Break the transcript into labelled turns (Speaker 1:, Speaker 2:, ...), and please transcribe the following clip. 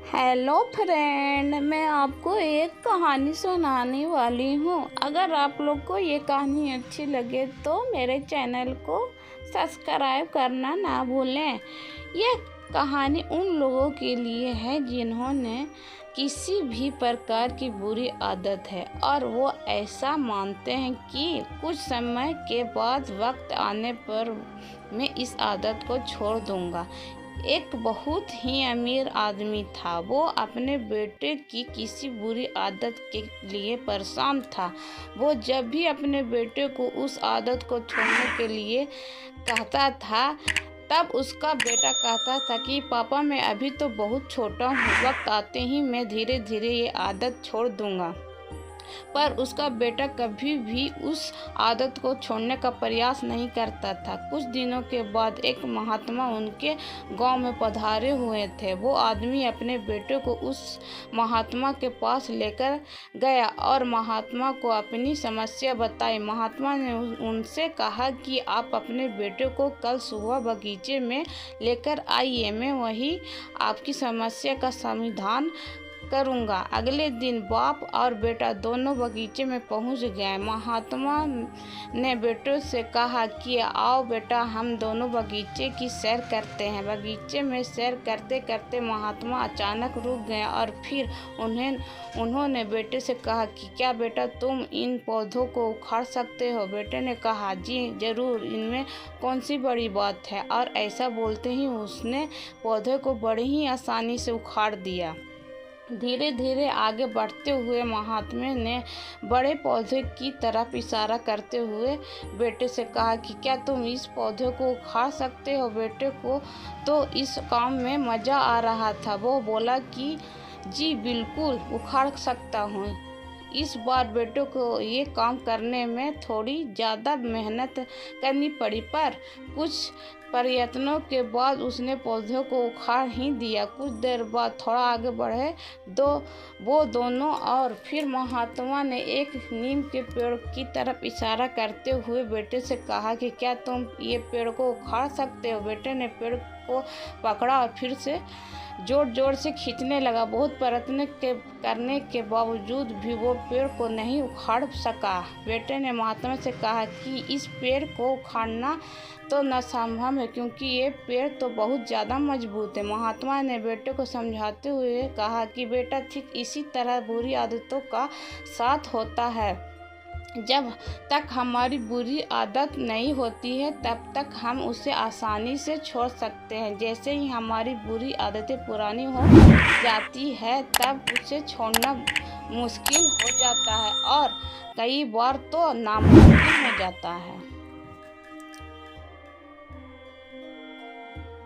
Speaker 1: Hello friend, मैं आपको एक कहानी सुनाने वाली हूँ। अगर आप लोग को ये कहानी अच्छी लगे तो मेरे चैनल को सब्सक्राइब करना ना भूलें। ये कहानी उन लोगों के लिए है जिन्होंने किसी भी प्रकार की बुरी आदत है और वो ऐसा मानते हैं कि कुछ समय के बाद वक्त आने पर मैं इस आदत को छोड़ दूंगा। एक बहुत ही अमीर आदमी था। वो अपने बेटे की किसी बुरी आदत के लिए परेशान था। वो जब भी अपने बेटे को उस आदत को छोड़ने के लिए कहता था, तब उसका बेटा कहता था कि पापा, मैं अभी तो बहुत छोटा हूँ, वक्त आते ही मैं धीरे धीरे ये आदत छोड़ दूँगा। पर उसका बेटा कभी भी उस आदत को छोड़ने का प्रयास नहीं करता था। कुछ दिनों के बाद एक महात्मा उनके गांव में पधारे हुए थे। वो आदमी अपने बेटे को उस महात्मा के पास लेकर गया और महात्मा को अपनी समस्या बताई। महात्मा ने उनसे कहा कि आप अपने बेटे को कल सुबह बगीचे में लेकर आइए, मैं वही आपकी समस्या का समाधान करूँगा। अगले दिन बाप और बेटा दोनों बगीचे में पहुँच गए। महात्मा ने बेटों से कहा कि आओ बेटा, हम दोनों बगीचे की सैर करते हैं। बगीचे में सैर करते करते महात्मा अचानक रुक गए और फिर उन्होंने बेटे से कहा कि क्या बेटा, तुम इन पौधों को उखाड़ सकते हो? बेटे ने कहा, जी ज़रूर, इनमें कौन सी बड़ी बात है। और ऐसा बोलते ही उसने पौधे को बड़ी ही आसानी से उखाड़ दिया। धीरे धीरे आगे बढ़ते हुए महात्मा ने बड़े पौधे की तरफ इशारा करते हुए बेटे से कहा कि क्या तुम इस पौधे को उखाड़ सकते हो? बेटे को तो इस काम में मज़ा आ रहा था। वो बोला कि जी बिल्कुल, उखाड़ सकता हूँ। इस बार बेटे को ये काम करने में थोड़ी ज़्यादा मेहनत करनी पड़ी, पर कुछ प्रयत्नों के बाद उसने पौधे को उखाड़ ही दिया। कुछ देर बाद थोड़ा आगे बढ़े वो दोनों और फिर महात्मा ने एक नीम के पेड़ की तरफ इशारा करते हुए बेटे से कहा कि क्या तुम ये पेड़ को उखाड़ सकते हो? बेटे ने पेड़ को पकड़ा और फिर से जोर जोर से खींचने लगा। बहुत प्रयत्न करने के बावजूद भी वो पेड़ को नहीं उखाड़ सका। बेटे ने महात्मा से कहा कि इस पेड़ को उखाड़ना तो असंभव है, क्योंकि ये पेड़ तो बहुत ज़्यादा मजबूत है। महात्मा ने बेटे को समझाते हुए कहा कि बेटा, ठीक इसी तरह बुरी आदतों का साथ होता है। जब तक हमारी बुरी आदत नहीं होती है तब तक हम उसे आसानी से छोड़ सकते हैं। जैसे ही हमारी बुरी आदतें पुरानी हो जाती है तब उसे छोड़ना मुश्किल हो जाता है और कई बार तो नामुमकिन हो जाता है।